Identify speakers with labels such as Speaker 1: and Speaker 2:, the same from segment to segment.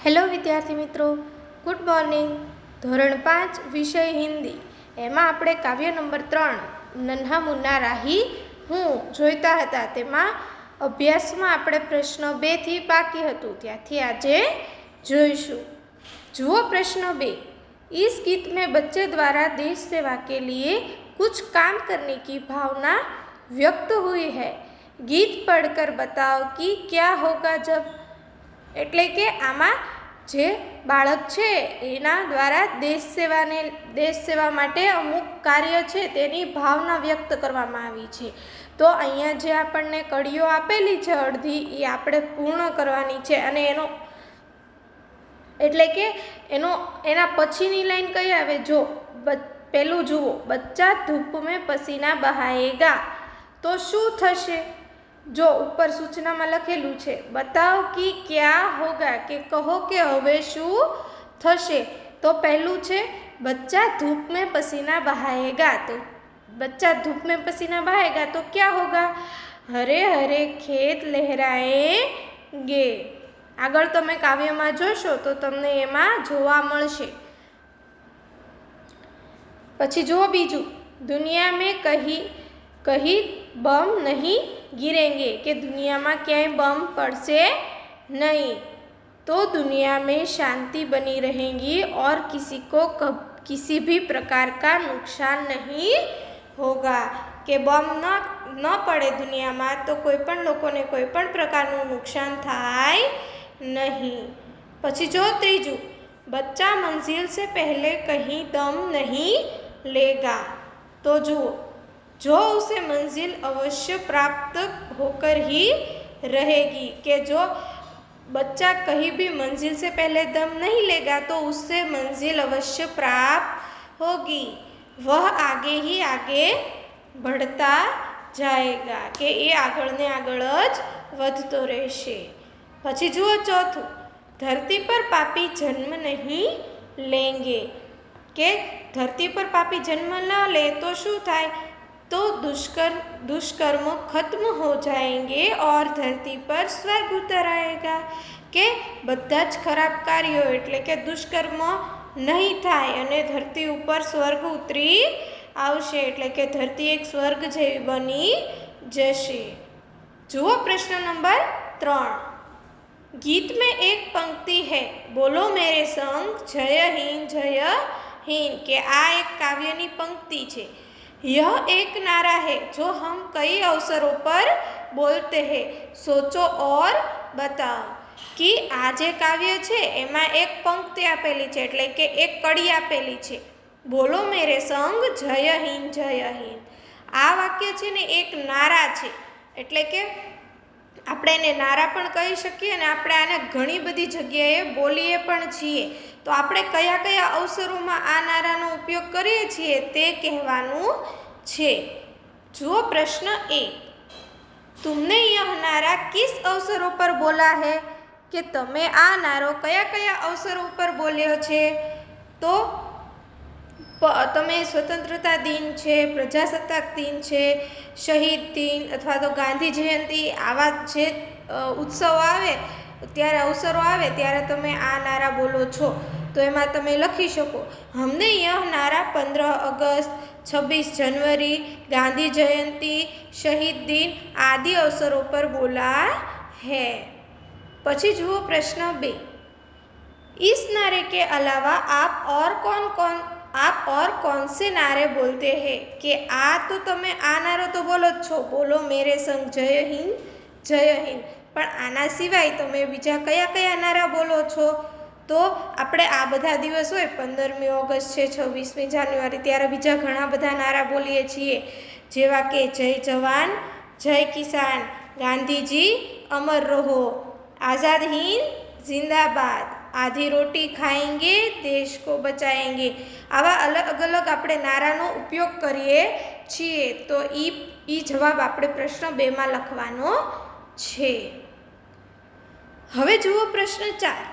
Speaker 1: Hello વિદ્યાર્થી મિત્રો, good morning. ધોરણ 5 વિષય હિન્દી, એમાં આપણે કાવ્ય નંબર 3 નન્હા મુન્ના રાહી હું જોઈતા હતા. તેમાં અભ્યાસમાં આપણે પ્રશ્ન 2 થી બાકી હતું, ત્યાંથી આજે જોઈશું. જુઓ પ્રશ્ન 2. इस गीत में बच्चे द्वारा देश सेवा के लिए कुछ काम करने की भावना व्यक्त हुई है. गीत पढ़कर बताओ कि क्या होगा जब. એટલે કે આમાં જે બાળક છે એના દ્વારા દેશ સેવા માટે અમુક કાર્ય છે તેની ભાવના વ્યક્ત કરવામાં આવી છે. તો અહીંયા જે આપણને કડીઓ આપેલી છે અડધી, એ આપણે પૂર્ણ કરવાની છે. અને એના પછીની લાઈન કઈ આવે, જો પહેલું જુઓ, બચ્ચા ધૂપ મેં પસીના બહાએગા, તો શું થશે? જો ઉપર સૂચનામાં લખેલું છે બતાવો કે ક્યા હોગા, કે કહો કે હવે શું થશે. તો પહેલું છે બચ્ચા ધૂપ મેં પસીના બહાએગા, તો બચ્ચા ધૂપ મેં પસીના બહાએગા તો ક્યા હોગા? હરે હરે ખેત લહેરાએંગે. આગળ તમે કાવ્યમાં જોશો તો તમને એમાં જોવા મળશે. પછી જુઓ બીજું, દુનિયા મેં કहीं बम नहीं गिरेंगे, કે દુનિયામાં ક્યાંય બમ પડશે નહીં. तो दुनिया में शांति बनी रहेगी और किसी को किसी भी प्रकार का नुकसान नहीं होगा. કે બમ ન પડે દુનિયામાં તો કોઈ પણ લોકોને કોઈ પણ પ્રકારનું નુકસાન થાય नहीं. પછી જો ત્રીજું, बच्चा मंजिल से पहले कहीं दम नहीं लेगा. तो જુઓ, जो उसे मंजिल अवश्य प्राप्त होकर ही रहेगी, કે जो बच्चा कहीं भी मंजिल से पहले दम नहीं लेगा तो उससे मंजिल अवश्य प्राप्त होगी. वह आगे ही आगे बढ़ता जाएगा, કે એ આગળ ને આગળ જ વધતો રહેશે. પછી જુઓ ચોથું, ધરતી પર પાપી જન્મ નહીં લેંગે, કે ધરતી પર પાપી જન્મ ન લે તો શું થાય? तो दुष्कर्म खत्म हो जाएंगे और धरती पर स्वर्ग उतर आएगा, કે બધા જ ખરાબ કાર્યો એટલે કે દુષ્કર્મ નહીં થાય અને ધરતી ઉપર સ્વર્ગ ઉતરી આવશે, એટલે કે ધરતી એક સ્વર્ગ જેવી બની જશે. જુઓ પ્રશ્ન નંબર 3. गीत में एक पंक्ति है, बोलो मेरे संग जय हिंद, કે આ એક કાવ્યની પંક્તિ છે. यह एक नारा है जो हम कई अवसरों पर बोलते हैं, सोचो और बताओ. कि આ જે કાવ્ય છે એમાં એક પંક્તિ આપેલી છે, એટલે કે એક કડી આપેલી છે, બોલો મેરે સંગ જય હિન્દ, જય હિન્દ. આ વાક્ય છે ને એક નારા છે, એટલે કે આપણે એને નારા પણ કહી શકીએ અને આપણે આને ઘણી બધી જગ્યાએ બોલીએ પણ છીએ. તો આપણે કયા કયા અવસરોમાં આ નારાનો ઉપયોગ કરીએ છીએ તે કહેવાનું છે. જુઓ પ્રશ્ન 1. तुमने यह नारा किस अवसरों पर बोला है, કે તમે આ નારો કયા કયા અવસરો ઉપર બોલ્યો છે? તો તમે સ્વતંત્રતા દિન છે, પ્રજાસત્તાક દિન છે, શહીદ દિન અથવા તો ગાંધી જયંતિ, આવા જે ઉત્સવો આવે ત્યારે અવસરો આવે ત્યારે તમે આ નારા બોલો છો. તો એમાં તમે લખી શકો, હમને યહ નારા 15 अगस्त, 26 जनवरी, गांधी जयंती, शहीद दिन आदि अवसरों पर बोला है. પછી જુઓ પ્રશ્ન 2. इस नारे के अलावा आप और कौन से नारे बोलते हैं, કે આ તો તમે આ નારો તો બોલો જ છો, બોલો મેરે સંગ જય હિન્દ, જય હિન્દ, પણ આના સિવાય તમે બીજા કયા કયા નારા બોલો છો? તો આપણે આ બધા દિવસ હોય, 15મી ઓગસ્ટ છે, 26મી જાન્યુઆરી, ત્યારે બીજા ઘણા બધા નારા બોલીએ છીએ, જેવા કે જય જવાન, જય કિસાન, ગાંધીજી અમર રહો, આઝાદ હિન્દ જિંદાબાદ, આધી રોટી ખાएंगे દેશ કો બચાएंगे. આવા અલગ અલગ આપણે નારાનો ઉપયોગ કરીએ છીએ. તો ઈ જવાબ આપણે પ્રશ્ન 2માં લખવાનો છે. હવે જુઓ પ્રશ્ન 4.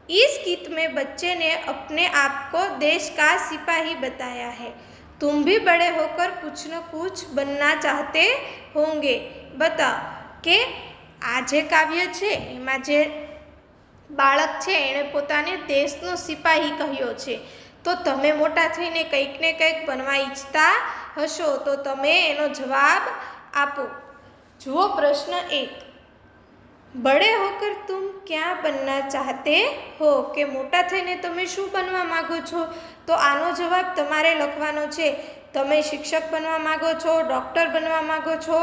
Speaker 1: इस गीत में बच्चे ने अपने आप को देश का सिपाही बताया है, तुम भी बड़े होकर कुछ न कुछ बनना चाहते होंगे, बताओ. કે આ જે કાવ્ય છે એમાં જે બાળક છે એણે પોતાને દેશનો સિપાહી કહ્યો છે. તો તમે મોટા થઈને કંઈક ને કંઈક બનવા ઈચ્છતા હશો તો તમે એનો જવાબ આપો. જુઓ પ્રશ્ન 1. બડે હોકર તુમ ક્યાં બનના ચાહતે હો, કે મોટા થઈને તમે શું બનવા માગો છો? તો આનો જવાબ તમારે લખવાનો છે. તમે શિક્ષક બનવા માગો છો, ડૉક્ટર બનવા માગો છો,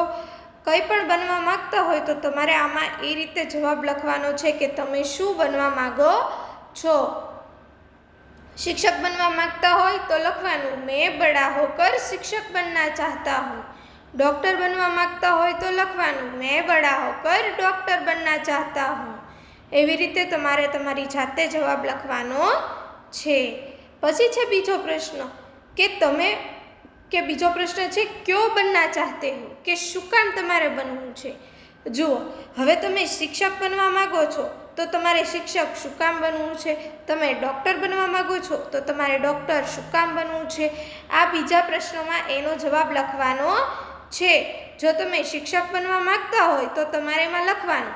Speaker 1: કંઈ પણ બનવા માગતા હોય તો તમારે આમાં એ રીતે જવાબ લખવાનો છે કે તમે શું બનવા માગો છો. શિક્ષક બનવા માગતા હોય તો લખવાનું મેં બડા હોકર શિક્ષક બનના ચાહતા હું. ડૉક્ટર બનવા માગતા હોય તો લખવાનું મેં બડા હોકર ડૉક્ટર બનના ચાહતા હું. એવી રીતે તમારે તમારી જાતે જવાબ લખવાનો છે. પછી છે બીજો પ્રશ્ન કે બીજો પ્રશ્ન છે ક્યો બનના ચાહતે હો, કે શું કામ તમારે બનવું છે. જુઓ, હવે તમે શિક્ષક બનવા માગો છો તો તમારે શિક્ષક શું કામ બનવું છે. તમે ડૉક્ટર બનવા માગો છો તો તમારે ડૉક્ટર શું કામ બનવું છે. આ બીજા પ્રશ્નોમાં એનો જવાબ લખવાનો છે. જો તમે શિક્ષક બનવા માગતા હોય તો તમારે એમાં લખવાનું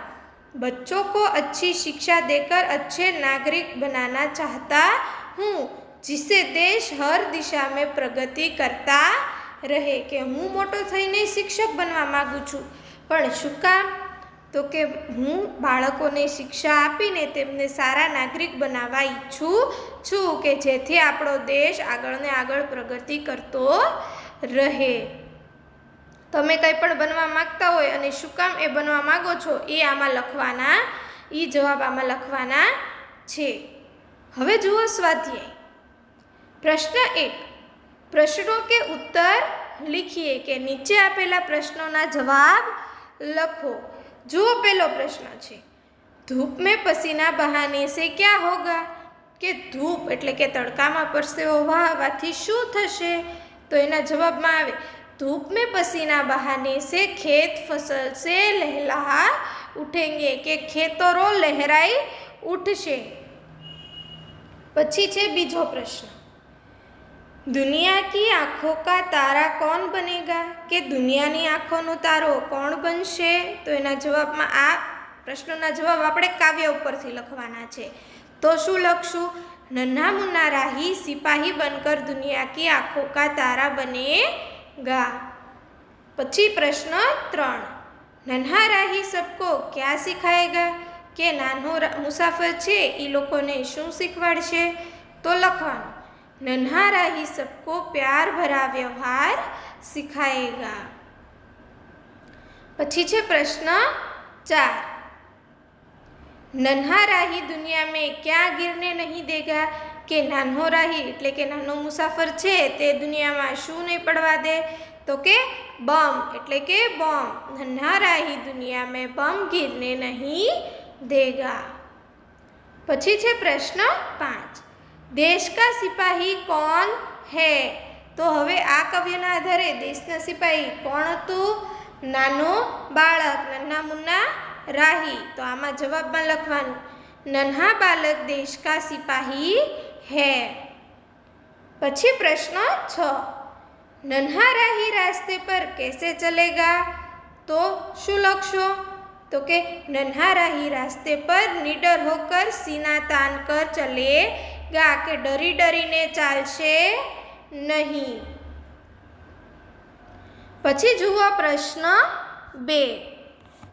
Speaker 1: બચ્ચોं को अच्छी शिक्षा देकर अच्छे नागरिक बनाना चाहता हूँ जिससे देश हर दिशा में प्रगति करता રહે, કે હું મોટો થઈને શિક્ષક બનવા માગું છું. પણ શું કામ? તો કે હું બાળકોને શિક્ષા આપીને તેમને સારા નાગરિક બનાવવા ઈચ્છું છું, કે જેથી આપણો દેશ આગળ ને આગળ પ્રગતિ કરતો રહે. તમે કંઈ પણ બનવા માગતા હોય અને શું કામ એ બનવા માગો છો એ જવાબ આમાં લખવાના છે. હવે જુઓ સ્વાધ્યાય. પ્રશ્ન 1. પ્રશ્નો કે ઉત્તર लिखिए, કે નીચે આપેલા પ્રશ્નોના જવાબ લખો. જુઓ પહેલો પ્રશ્ન છે ધૂપ મેં પસીના બહાને સે ક્યા હોગા, કે ધૂપ એટલે કે તડકામાં પરસેવો વહાવાથી શું થશે. તો એના જવાબમાં આવે धूप में पसीना बहाने से खेत फसल से लहलहा उठेंगे, के खेतरो लहराई उठशे. પછી છે બીજો પ્રશ્ન दुनिया की आँखों का तारा कौन बनेगा, કે દુનિયાની આંખોનો તારો કોણ બનશે. તો એના જવાબમાં આ પ્રશ્નોના જવાબ આપણે કાવ્ય ઉપરથી લખવાના છે. તો શું લખશું? नन्हा मुन्ना राही सिपाही बनकर दुनिया की आँखों का तारा बनेगा. પછી પ્રશ્ન 3. नन्हा राही सबको क्या सिखाएगा, કે નાનો મુસાફર છે એ લોકોને શું શીખવાડશે. તો લખવાનું नन्हा राही सबको प्यार भरा व्यवहार सिखाएगा. પછી છે પ્રશ્ન 4. नन्हा राही दुनिया में क्या गिरने नहीं देगा, કે નાનો રાહી એટલે કે નાનો મુસાફર છે તે દુનિયામાં શું નહીં પડવા દે. તો કે બમ એટલે કે બોમ્બ. નન્હા રાહી દુનિયા મેં બમ गिरने नहीं देगा. પછી છે પ્રશ્ન 5. देश का सिपाही कौन है, તો હવે આ કાવ્યના આધારે દેશના સિપાહી કોણ હતું? નાનો બાળક, નન્હા મુન્ના રાહી. તો આમાં જવાબમાં લખવાનું નન્હા બાલક દેશ કા સિપાહી હૈ. પછી પ્રશ્ન 6. નન્હા રાહી રાસ્તે પર कैसे चलेगा, તો શું લખશો? તો કે નન્હા રાહી રાસ્તે પર निडर होकर सीना तान कर चलेगा, કે ડરી ડરીને ચાલશે નહીં. પછી જુઓ પ્રશ્ન 2.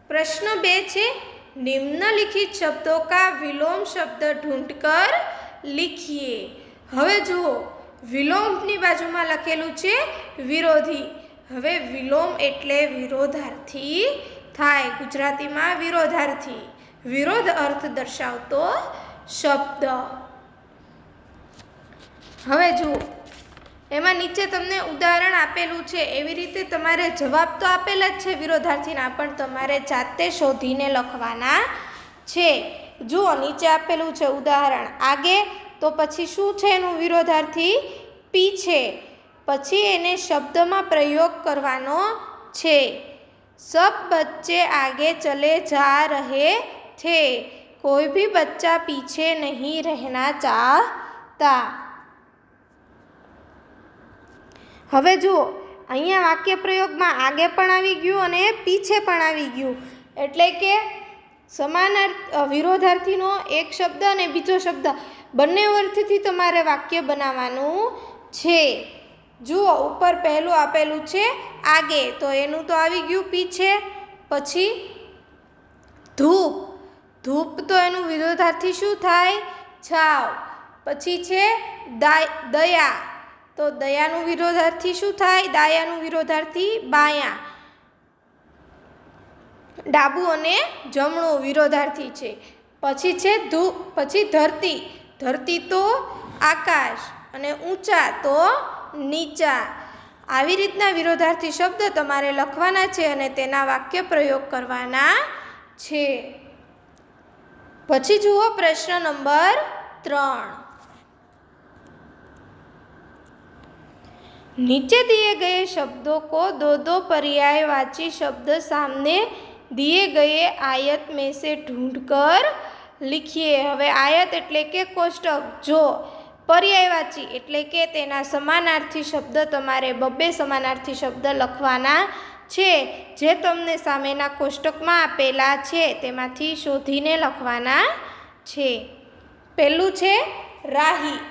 Speaker 1: પ્રશ્ન 2 છે निम्नलिखित शब्दों का विलोम शब्द ढूंढकर लिखिए. હવે જુઓ વિલોમની બાજુમાં લખેલું છે વિરોધી. હવે વિલોમ એટલે વિરોધાર્થી થાય. ગુજરાતીમાં વિરોધાર્થી, વિરોધ અર્થ દર્શાવતો શબ્દ. હવે જુઓ એમાં નીચે તમને ઉદાહરણ આપેલું છે. એવી રીતે તમારે જવાબ તો આપેલા જ છે વિરોધાર્થીના, પણ તમારે જાતે શોધીને લખવાના છે. જુઓ નીચે આપેલું છે ઉદાહરણ આગે, તો પછી શું છે એનું વિરોધાર્થી? પીછે. પછી એને શબ્દમાં પ્રયોગ કરવાનો છે. सब बच्चे आगे चले जा रहे थे, कोई भी बच्चा पीछे नहीं रहना चाहता. હવે જુઓ અહીંયા વાક્ય પ્રયોગમાં આગે પણ આવી ગયું અને પીછે પણ આવી ગયું. એટલે કે વિરોધાર્થીનો એક શબ્દ અને બીજો શબ્દ બંને અર્થથી તમારે વાક્ય બનાવવાનું છે. જુઓ, ઉપર પહેલું આપેલું છે આગે, તો એનું તો આવી ગયું પીછે. પછી ધૂપ, ધૂપ તો એનું વિરોધાર્થી શું થાય? છાવ. પછી છે દયા, તો દયાનું વિરોધાર્થી શું થાય? દાયાનું વિરોધાર્થી બાયા. ડાબું અને જમણું વિરોધાર્થી છે. પછી છે પછી ધરતી, ધરતી તો આકાશ અને ઊંચા તો નીચા. આવી રીતના વિરોધાર્થી શબ્દ તમારે લખવાના છે અને તેના વાક્ય પ્રયોગ કરવાના છે. પછી જુઓ પ્રશ્ન નંબર 3. नीचे दिए गए शब्दों को दो दो पर्यायवाची शब्द सामने दिए गए आयत में से ढूंढकर लिखिए. હવે આયત એટલે કે કોષ્ટક, જો પર્યાયવાચી એટલે કે તેના સમાનાર્થી શબ્દ તમારે બબ્બે સમાનાર્થી શબ્દ લખવાના છે, જે તમને સામેના કોષ્ટકમાં આપેલા છે તેમાંથી શોધીને લખવાના છે. પહેલું છે રાહી,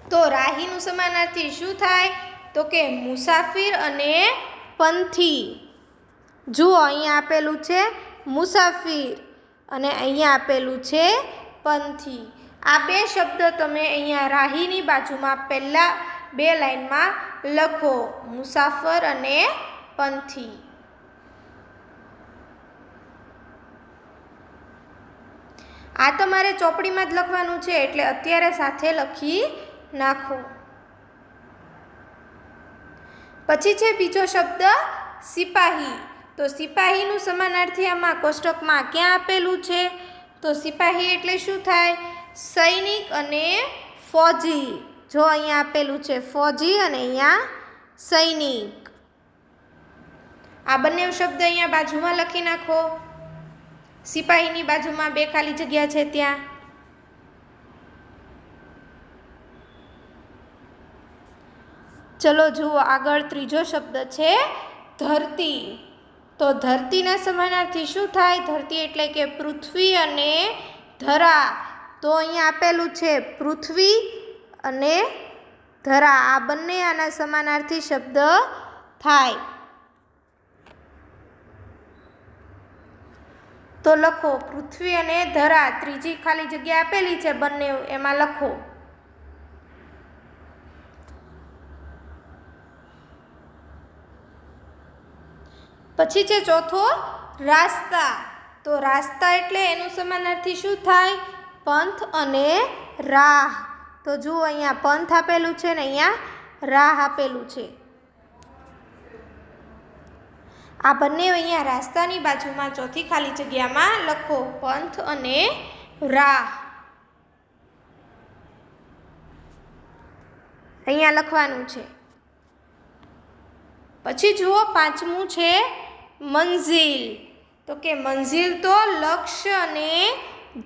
Speaker 1: તો રાહીનું સમાનાર્થી શું થાય? તો કે મુસાફિર અને પંથી. જુઓ, અહીંયા આપેલું છે મુસાફિર અને અહીંયા આપેલું છે પંથી. આ બે શબ્દ તમે અહીંયા રાહીની બાજુમાં પહેલા બે લાઈનમાં લખો, મુસાફર અને પંથી. આ તમારે ચોપડીમાં જ લખવાનું છે, એટલે અત્યારે સાથે લખી નાખો. પછી છે બીજો શબ્દ સિપાહી, તો સિપાહીનું સમાનાર્થી આમાં કોષ્ટકમાં ક્યાં આપેલું છે? તો સિપાહી એટલે શું થાય? સૈનિક અને ફૌજી. જો અહીંયા આપેલું છે ફૌજી અને અહીંયા સૈનિક. આ બંને શબ્દ અહીંયા બાજુમાં લખી નાખો. સિપાહીની બાજુમાં બે ખાલી જગ્યા છે ત્યાં. ચલો જુઓ, આગળ ત્રીજો શબ્દ છે ધરતી, તો ધરતીના સમાનાર્થી શું થાય? ધરતી એટલે કે પૃથ્વી અને ધરા. તો અહીંયા આપેલું છે પૃથ્વી અને ધરા, આ બંને આના સમાનાર્થી શબ્દ થાય. તો લખો પૃથ્વી અને ધરા, ત્રીજી ખાલી જગ્યા આપેલી છે બંને, એમાં લખો. પછી છે ચોથો રાસ્તા, તો રાસ્તા એટલે એનું સમાનાર્થી શું થાય? પંથ અને રાહ. તો જુઓ, અહીંયા પંથ આપેલું છે ને અહીંયા રાહ આપેલું છે. આ બંને અહીંયા રાસ્તાની બાજુમાં ચોથી ખાલી જગ્યામાં લખો, પંથ અને રાહ. અહીંયા લખવાનું છે. પછી જુઓ, પાંચમું છે મંઝિલ, તો કે મંઝિલ તો લક્ષ્ય અને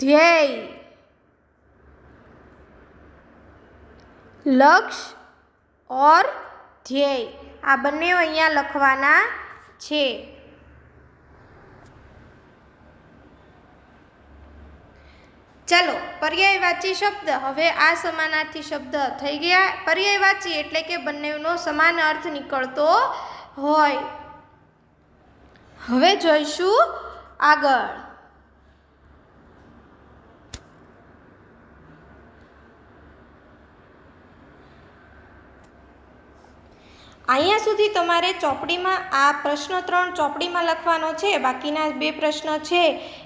Speaker 1: ધ્યેય. લક્ષ્ય ઓર ધ્યેય, આ બંને અહીંયા લખવાના છે. ચાલો, પર્યાયવાચી શબ્દ. હવે આ સમાનાર્થી શબ્દ થઈ ગયા પર્યાયવાચી, એટલે કે બંનેનો સમાન અર્થ નીકળતો હોય. હવે જોઈશું આગળ. અહીંયા સુધી તમારે ચોપડીમાં આ પ્રશ્ન 3 ચોપડીમાં લખવાનો છે. બાકીના 2 પ્રશ્ન છે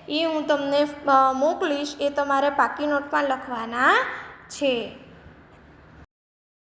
Speaker 1: એ હું તમને મોકલીશ, એ તમારે પાકી નોટમાં લખવાના છે.